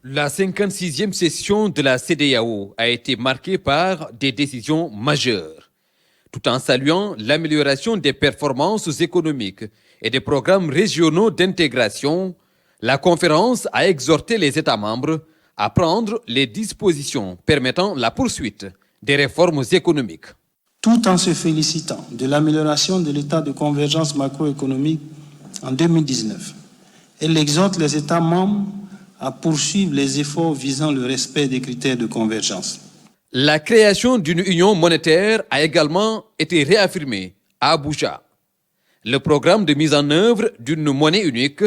La 56e session de la CEDEAO a été marquée par des décisions majeures, tout en saluant l'amélioration des performances économiques et des programmes régionaux d'intégration. La conférence a exhorté les États membres à prendre les dispositions permettant la poursuite des réformes économiques. Tout en se félicitant de l'amélioration de l'état de convergence macroéconomique en 2019, elle exhorte les États membres à poursuivre les efforts visant le respect des critères de convergence. La création d'une union monétaire a également été réaffirmée à Abuja. Le programme de mise en œuvre d'une monnaie unique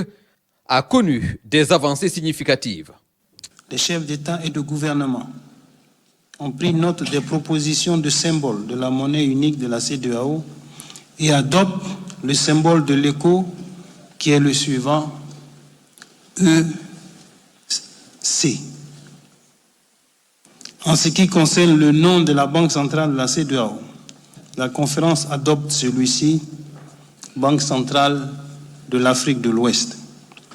a connu des avancées significatives. Les chefs d'État et de gouvernement ont pris note des propositions de symbole de la monnaie unique de la CEDEAO et adoptent le symbole de l'écho qui est le suivant, EC. En ce qui concerne le nom de la Banque centrale de la CEDEAO, la conférence adopte celui-ci, Banque centrale de l'Afrique de l'Ouest.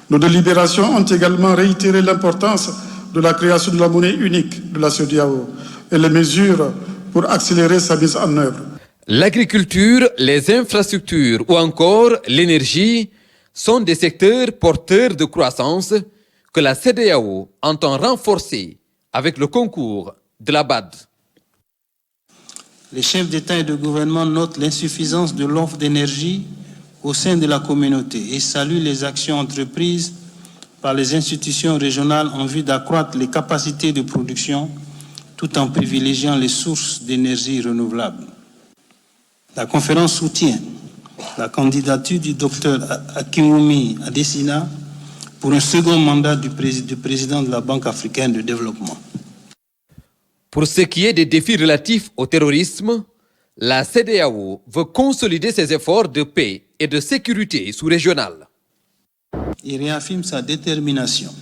Nos délibérations ont également réitéré l'importance de la création de la monnaie unique de la CEDEAO et les mesures pour accélérer sa mise en œuvre. L'agriculture, les infrastructures ou encore l'énergie sont des secteurs porteurs de croissance que la CEDEAO entend renforcer avec le concours de la BAD. Les chefs d'État et de gouvernement notent l'insuffisance de l'offre d'énergie au sein de la communauté et saluent les actions entreprises par les institutions régionales en vue d'accroître les capacités de production tout en privilégiant les sources d'énergie renouvelables. La conférence soutient la candidature du docteur Akinwumi Adesina pour un second mandat du président de la Banque africaine de développement. Pour ce qui est des défis relatifs au terrorisme, la CEDEAO veut consolider ses efforts de paix et de sécurité sous-régionale. Il réaffirme sa détermination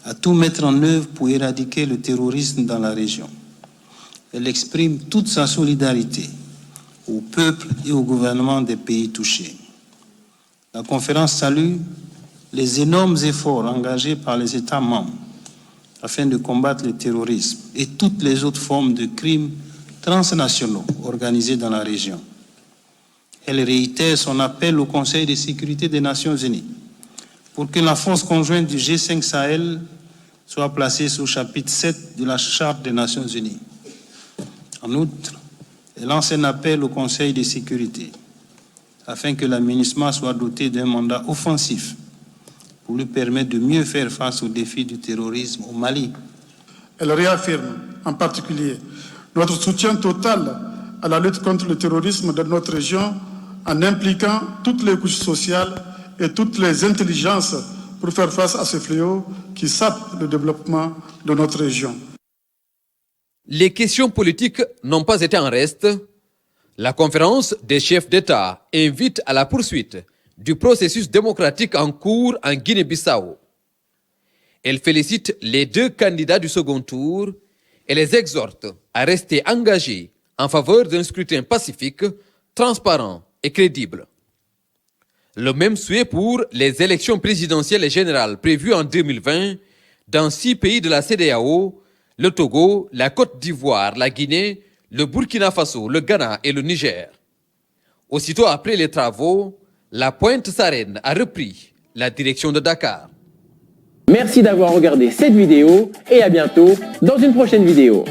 à tout mettre en œuvre pour éradiquer le terrorisme dans la région. Elle exprime toute sa solidarité au peuple et au gouvernement des pays touchés. La conférence salue les énormes efforts engagés par les États membres afin de combattre le terrorisme et toutes les autres formes de crimes transnationaux organisés dans la région. Elle réitère son appel au Conseil de sécurité des Nations Unies pour que la force conjointe du G5 Sahel soit placée sous chapitre 7 de la Charte des Nations Unies. En outre, elle lance un appel au Conseil de sécurité afin que la MINUSMA soit dotée d'un mandat offensif pour lui permettre de mieux faire face aux défis du terrorisme au Mali. Elle réaffirme en particulier notre soutien total à la lutte contre le terrorisme de notre région en impliquant toutes les couches sociales et toutes les intelligences pour faire face à ce fléau qui sape le développement de notre région. Les questions politiques n'ont pas été en reste. La conférence des chefs d'État invite à la poursuite du processus démocratique en cours en Guinée-Bissau. Elle félicite les deux candidats du second tour et les exhorte à rester engagés en faveur d'un scrutin pacifique, transparent et crédible. Le même souhait pour les élections présidentielles et générales prévues en 2020 dans 6 pays de la CEDEAO, le Togo, la Côte d'Ivoire, la Guinée, le Burkina Faso, le Ghana et le Niger. Aussitôt après les travaux, la Pointe Sarène a repris la direction de Dakar. Merci d'avoir regardé cette vidéo et à bientôt dans une prochaine vidéo.